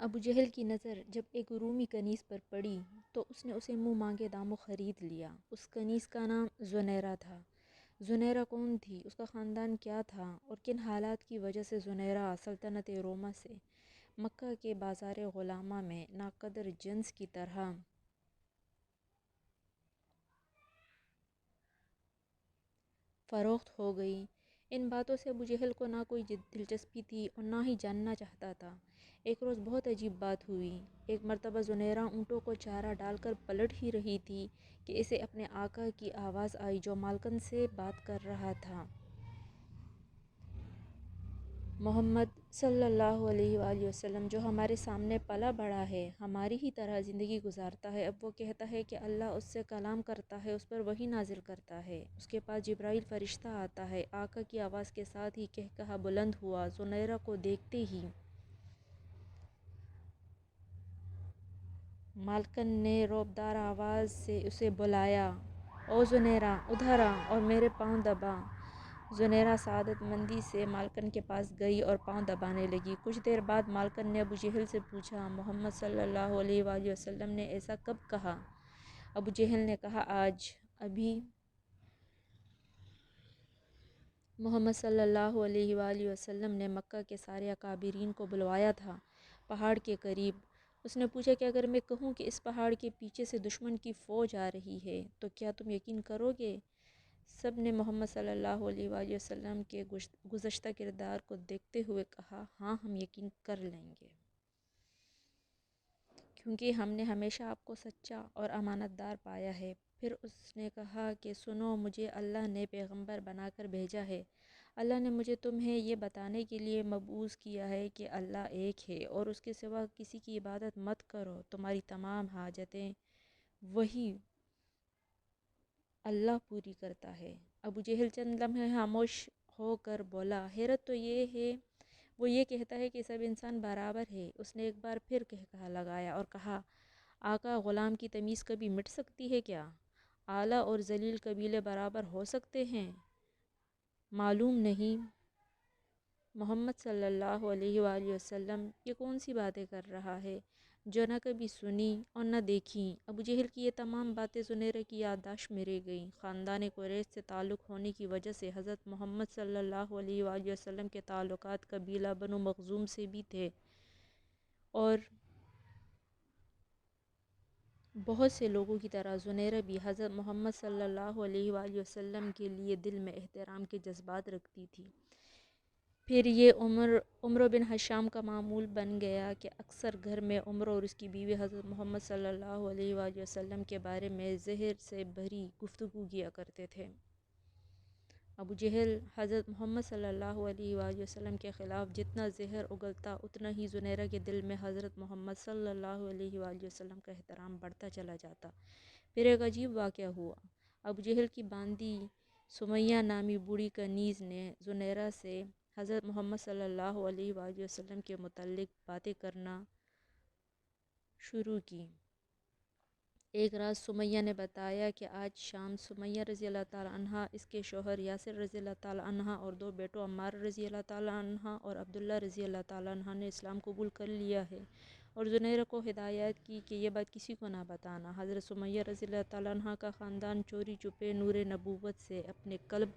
ابو جہل کی نظر جب ایک رومی کنیز پر پڑی تو اس نے اسے منہ مانگے داموں خرید لیا۔ اس کنیز کا نام زنیرہ تھا۔ زنیرہ کون تھی، اس کا خاندان کیا تھا اور کن حالات کی وجہ سے زنیرہ سلطنت روما سے مکہ کے بازار غلامہ میں ناقدر جنس کی طرح فروخت ہو گئی، ان باتوں سے ابو جہل کو نہ کوئی دلچسپی تھی اور نہ ہی جاننا چاہتا تھا۔ ایک روز بہت عجیب بات ہوئی۔ ایک مرتبہ زنیرہ اونٹوں کو چارہ ڈال کر پلٹ ہی رہی تھی کہ اسے اپنے آقا کی آواز آئی جو مالکن سے بات کر رہا تھا۔ محمد صلی اللہ علیہ وآلہ وسلم جو ہمارے سامنے پلا بڑھا ہے، ہماری ہی طرح زندگی گزارتا ہے، اب وہ کہتا ہے کہ اللہ اس سے کلام کرتا ہے، اس پر وحی نازل کرتا ہے، اس کے پاس جبرائیل فرشتہ آتا ہے۔ آقا کی آواز کے ساتھ ہی قہقہہ بلند ہوا۔ زنیرہ کو دیکھتے ہی مالکن نے رعبدار آواز سے اسے بلایا، او زنیرہ ادھر آ اور میرے پاؤں دبا۔ زنیرہ سعادت مندی سے مالکن کے پاس گئی اور پاؤں دبانے لگی۔ کچھ دیر بعد مالکن نے ابو جہل سے پوچھا، محمد صلی اللہ علیہ وآلہ وسلم نے ایسا کب کہا؟ ابو جہل نے کہا، آج ابھی محمد صلی اللہ علیہ وآلہ وسلم نے مکہ کے سارے اکابرین کو بلوایا تھا پہاڑ کے قریب۔ اس نے پوچھا کہ اگر میں کہوں کہ اس پہاڑ کے پیچھے سے دشمن کی فوج آ رہی ہے تو کیا تم یقین کرو گے؟ سب نے محمد صلی اللہ علیہ وآلہ وسلم کے گزشتہ کردار کو دیکھتے ہوئے کہا، ہاں ہم یقین کر لیں گے، کیونکہ ہم نے ہمیشہ آپ کو سچا اور امانت دار پایا ہے۔ پھر اس نے کہا کہ سنو، مجھے اللہ نے پیغمبر بنا کر بھیجا ہے۔ اللہ نے مجھے تمہیں یہ بتانے کے لیے مبعوث کیا ہے کہ اللہ ایک ہے اور اس کے سوا کسی کی عبادت مت کرو، تمہاری تمام حاجتیں وہی اللہ پوری کرتا ہے۔ ابو جہل چند لمحے خاموش ہو کر بولا، حیرت تو یہ ہے، وہ یہ کہتا ہے کہ سب انسان برابر ہے۔ اس نے ایک بار پھر قہقہہ لگایا اور کہا، آقا غلام کی تمیز کبھی مٹ سکتی ہے کیا؟ اعلیٰ اور ذلیل قبیلے برابر ہو سکتے ہیں؟ معلوم نہیں۔ محمد صلی اللہ علیہ وآلہ وسلم یہ کون سی باتیں کر رہا ہے جو نہ کبھی سنی اور نہ دیکھیں؟ ابو جہل کی یہ تمام باتیں زنیرہ کی یادداشت میں رہ گئیں۔ خاندان قریش سے تعلق ہونے کی وجہ سے حضرت محمد صلی اللہ علیہ وآلہ وسلم کے تعلقات قبیلہ بنو مخزوم سے بھی تھے اور بہت سے لوگوں کی طرح زنیرہ بھی حضرت محمد صلی اللہ علیہ وآلہ وسلم کے لیے دل میں احترام کے جذبات رکھتی تھی۔ پھر یہ عمرو بن حشام کا معمول بن گیا کہ اکثر گھر میں عمرو اور اس کی بیوی حضرت محمد صلی اللہ علیہ وآلہ وسلم کے بارے میں زہر سے بھری گفتگو کیا کرتے تھے۔ ابو جہل حضرت محمد صلی اللہ علیہ وآلہ وسلم کے خلاف جتنا زہر اگلتا، اتنا ہی زنیرہ کے دل میں حضرت محمد صلی اللہ علیہ وآلہ وسلم کا احترام بڑھتا چلا جاتا۔ پھر ایک عجیب واقعہ ہوا۔ ابو جہل کی باندی سمیہ نامی بوڑھی کنیز نے زنیرہ سے حضرت محمد صلی اللہ علیہ وآلہ وسلم کے متعلق باتیں کرنا شروع کی۔ ایک رات سمیہ نے بتایا کہ آج شام سمیہ رضی اللہ تعالیٰ عنہا، اس کے شوہر یاسر رضی اللہ تعالیٰ عنہ اور دو بیٹوں عمار رضی اللہ تعالیٰ عنہ اور عبداللہ رضی اللہ تعالیٰ عنہ نے اسلام قبول کر لیا ہے، اور زنیرہ کو ہدایت کی کہ یہ بات کسی کو نہ بتانا۔ حضرت سمیہ رضی اللہ تعالیٰ عنہ کا خاندان چوری چھپے نور نبوت سے اپنے قلب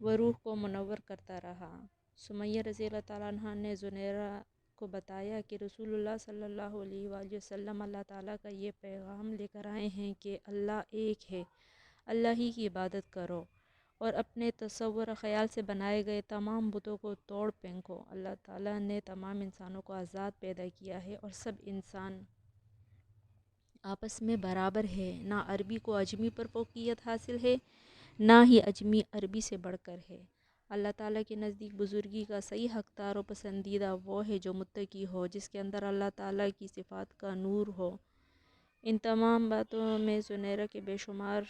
و روح کو منور کرتا رہا۔ سمیہ رضی اللہ تعالیٰ عنہ نے زنیرہ کو بتایا کہ رسول اللہ صلی اللہ علیہ وآلہ وسلم اللہ تعالیٰ کا یہ پیغام لے کر آئے ہیں کہ اللہ ایک ہے، اللہ ہی کی عبادت کرو اور اپنے تصور و خیال سے بنائے گئے تمام بتوں کو توڑ پھینکو۔ اللہ تعالیٰ نے تمام انسانوں کو آزاد پیدا کیا ہے اور سب انسان آپس میں برابر ہے۔ نہ عربی کو عجمی پر فوقیت حاصل ہے، نہ ہی عجمی عربی سے بڑھ کر ہے۔ اللہ تعالیٰ کے نزدیک بزرگی کا صحیح حقدار و پسندیدہ وہ ہے جو متقی ہو، جس کے اندر اللہ تعالیٰ کی صفات کا نور ہو۔ ان تمام باتوں میں زنیرہ کے بے شمار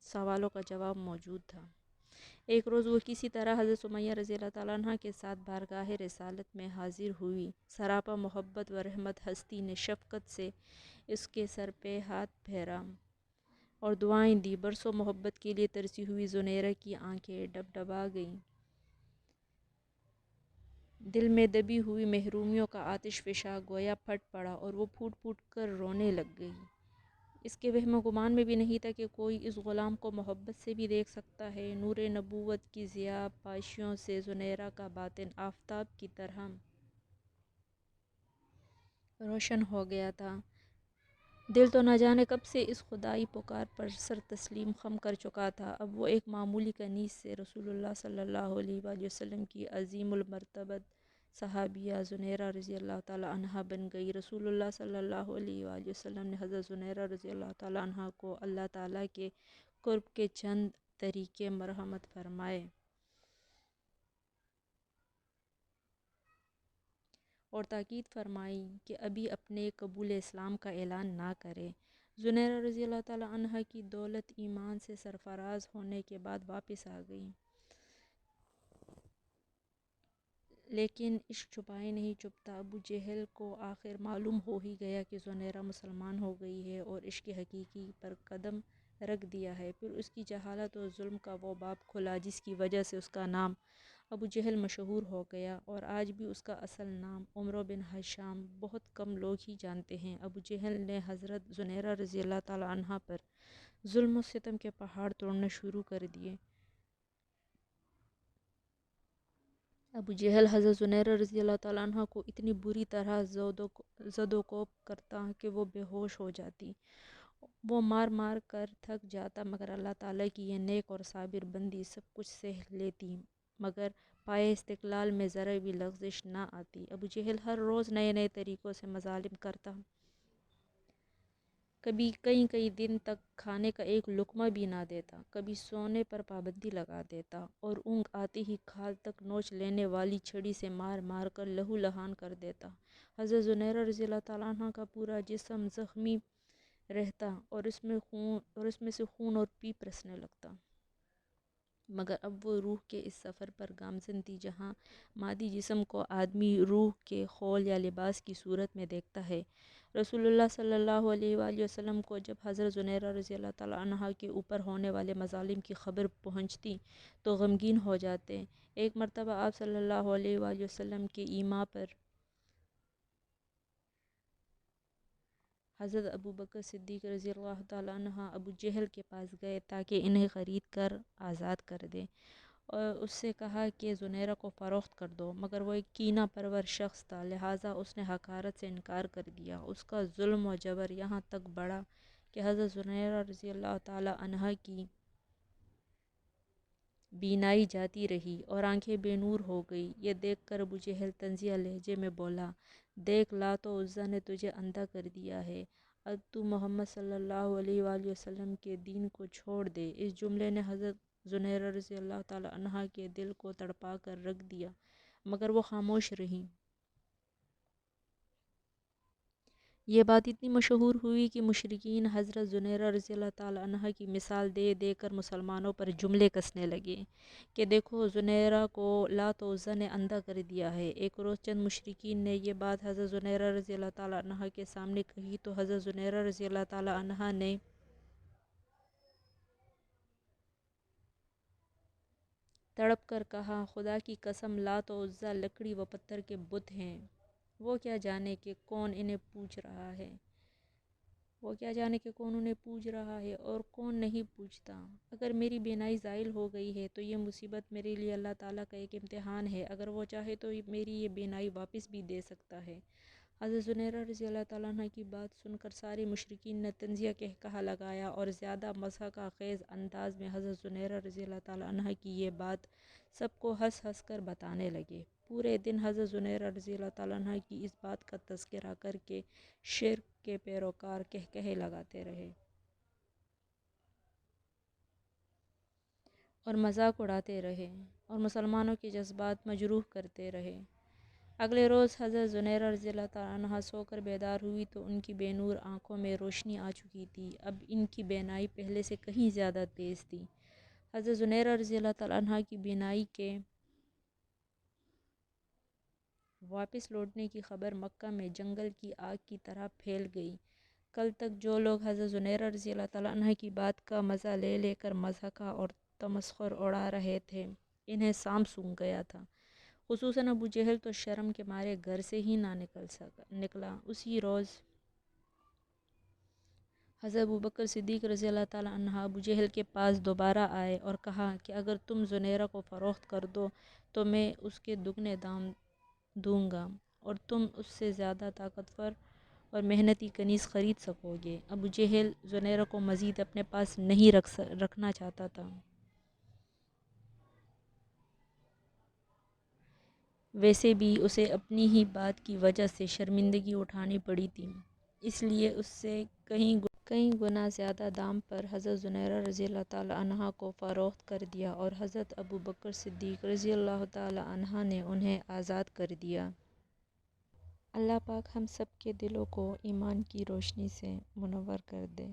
سوالوں کا جواب موجود تھا۔ ایک روز وہ کسی طرح حضرت سمیہ رضی اللہ تعالیٰ عنہ کے ساتھ بارگاہ رسالت میں حاضر ہوئی۔ سراپا محبت و رحمت ہستی نے شفقت سے اس کے سر پہ ہاتھ پھیرا۔ اور دعائیں دی۔ برسوں محبت کے لیے ترسی ہوئی زنیرہ کی آنکھیں ڈبڈبا گئیں۔ دل میں دبی ہوئی محرومیوں کا آتش فشاں گویا پھٹ پڑا اور وہ پھوٹ پھوٹ کر رونے لگ گئی۔ اس کے وہم و گمان میں بھی نہیں تھا کہ کوئی اس غلام کو محبت سے بھی دیکھ سکتا ہے۔ نور نبوت کی ضیاء پاشیوں سے زنیرہ کا باطن آفتاب کی طرح روشن ہو گیا تھا۔ دل تو نہ جانے کب سے اس خدائی پکار پر سر تسلیم خم کر چکا تھا۔ اب وہ ایک معمولی کنیز سے رسول اللہ صلی اللہ علیہ وآلہ وسلم کی عظیم المرتبت صحابیہ زنیرہ رضی اللہ تعالیٰ عنہا بن گئی۔ رسول اللہ صلی اللہ علیہ وآلہ وسلم نے حضرت زنیرہ رضی اللہ تعالیٰ عنہا کو اللہ تعالیٰ کے قرب کے چند طریقے مرحمت فرمائے اور تاکید فرمائی کہ ابھی اپنے قبول اسلام کا اعلان نہ کرے۔ زنیرہ رضی اللہ تعالیٰ عنہا کی دولت ایمان سے سرفراز ہونے کے بعد واپس آ گئی، لیکن عشق چھپائے نہیں چھپتا۔ ابو جہل کو آخر معلوم ہو ہی گیا کہ زنیرہ مسلمان ہو گئی ہے اور عشق حقیقی پر قدم رکھ دیا ہے۔ پھر اس کی جہالت اور ظلم کا وہ باب کھلا جس کی وجہ سے اس کا نام ابو جہل مشہور ہو گیا، اور آج بھی اس کا اصل نام عمرو بن ہشام بہت کم لوگ ہی جانتے ہیں۔ ابو جہل نے حضرت زنیرہ رضی اللہ تعالیٰ عنہا پر ظلم و ستم کے پہاڑ توڑنا شروع کر دیے۔ ابو جہل حضرت زنیرہ رضی اللہ تعالیٰ عنہ کو اتنی بری طرح زد و کوب کرتا کہ وہ بے ہوش ہو جاتی۔ وہ مار مار کر تھک جاتا، مگر اللہ تعالیٰ کی یہ نیک اور صابر بندی سب کچھ سہ لیتی، مگر پائے استقلال میں ذرا بھی لغزش نہ آتی۔ ابو جہل ہر روز نئے نئے طریقوں سے مظالم کرتا، کبھی کئی دن تک کھانے کا ایک لقمہ بھی نہ دیتا، کبھی سونے پر پابندی لگا دیتا اور اونگ آتے ہی کھال تک نوچ لینے والی چھڑی سے مار مار کر لہو لہان کر دیتا۔ حضرت زنیرہ رضی اللہ تعالیٰ عنہ کا پورا جسم زخمی رہتا اور اس میں سے خون اور پیپ رسنے لگتا، مگر اب وہ روح کے اس سفر پر گامزن تھی جہاں مادی جسم کو آدمی روح کے خول یا لباس کی صورت میں دیکھتا ہے۔ رسول اللہ صلی اللہ علیہ وآلہ وسلم کو جب حضرت زنیرہ رضی اللہ تعالیٰ عنہا کے اوپر ہونے والے مظالم کی خبر پہنچتی تو غمگین ہو جاتے۔ ایک مرتبہ آپ صلی اللہ علیہ وآلہ وسلم کے ایما پر حضرت ابو بکر صدیق رضی اللہ تعالیٰ عنہ ابو جہل کے پاس گئے تاکہ انہیں خرید کر آزاد کر دے، اور اس سے کہا کہ زنیرہ کو فروخت کر دو، مگر وہ ایک کینہ پرور شخص تھا، لہٰذا اس نے حقارت سے انکار کر دیا۔ اس کا ظلم و جبر یہاں تک بڑھا کہ حضرت زنیرہ رضی اللہ تعالیٰ عنہا کی بینائی جاتی رہی اور آنکھیں بے نور ہو گئی۔ یہ دیکھ کر ابو جہل طنزیہ لہجے میں بولا، دیکھ لات و عزیٰ نے تجھے اندھا کر دیا ہے، اب تو محمد صلی اللہ علیہ وآلہ وسلم کے دین کو چھوڑ دے۔ اس جملے نے حضرت زنیرہ رضی اللہ تعالیٰ عنہا کے دل کو تڑپا کر رکھ دیا، مگر وہ خاموش رہیں۔ یہ بات اتنی مشہور ہوئی کہ مشرکین حضرت زنیرہ رضی اللہ تعالیٰ عنہا کی مثال دے دے کر مسلمانوں پر جملے کسنے لگے کہ دیکھو زنیرہ کو لات و عزیٰ نے اندھا کر دیا ہے۔ ایک روز چند مشرکین نے یہ بات حضرت زنیرہ رضی اللہ تعالیٰ عنہا کے سامنے کہی تو حضرت زنیرہ رضی اللہ تعالیٰ عنہا نے تڑپ کر کہا، خدا کی قسم لات و عزیٰ لکڑی و پتھر کے بت ہیں، وہ کیا جانے کہ کون انہیں پوج رہا ہے اور کون نہیں پوجتا۔ اگر میری بینائی زائل ہو گئی ہے تو یہ مصیبت میرے لیے اللہ تعالیٰ کا ایک امتحان ہے، اگر وہ چاہے تو میری یہ بینائی واپس بھی دے سکتا ہے۔ حضرت زنیرہ رضی اللہ تعالیٰ عنہ کی بات سن کر سارے مشرکین نے طنزیہ قہقہہ لگایا اور زیادہ مضحکہ خیز انداز میں حضرت زنیرہ رضی اللہ تعالیٰ عنہ کی یہ بات سب کو ہنس ہنس کر بتانے لگے۔ پورے دن حضرت زنیرہ رضی اللہ تعالیٰ عنہ کی اس بات کا تذکرہ کر کے شرک کے پیروکار قہقہے لگاتے رہے اور مذاق اڑاتے رہے اور مسلمانوں کے جذبات مجروح کرتے رہے۔ اگلے روز حضرت زنیرہ رضی اللہ تعالیٰ عنہا سو کر بیدار ہوئی تو ان کی بے نور آنکھوں میں روشنی آ چکی تھی، اب ان کی بینائی پہلے سے کہیں زیادہ تیز تھی۔ حضرت زنیرہ رضی اللہ تعالیٰ عنہا کی بینائی کے واپس لوٹنے کی خبر مکہ میں جنگل کی آگ کی طرح پھیل گئی۔ کل تک جو لوگ حضرت زنیرہ رضی اللہ تعالیٰ عنہ کی بات کا مزہ لے لے کر مضحکہ اور تمسخر اڑا رہے تھے، انہیں سانپ سونگھ گیا تھا۔ خصوصاً ابو جہل تو شرم کے مارے گھر سے ہی نہ نکلا۔ اسی روز حضرت ابوبکر صدیق رضی اللہ تعالیٰ عنہ ابو جہل کے پاس دوبارہ آئے اور کہا کہ اگر تم زنیرہ کو فروخت کر دو تو میں اس کے دگنے دام دوں گا اور تم اس سے زیادہ طاقتور اور محنتی کنیز خرید سکو گے۔ ابو جہل زنیرہ کو مزید اپنے پاس نہیں رکھنا چاہتا تھا۔ ویسے بھی اسے اپنی ہی بات کی وجہ سے شرمندگی اٹھانی پڑی تھی، اس لیے اس سے کئی گنا زیادہ دام پر حضرت زنیرہ رضی اللہ تعالیٰ عنہ کو فروخت کر دیا اور حضرت ابوبکر صدیق رضی اللہ تعالیٰ عنہ نے انہیں آزاد کر دیا۔ اللہ پاک ہم سب کے دلوں کو ایمان کی روشنی سے منور کر دے۔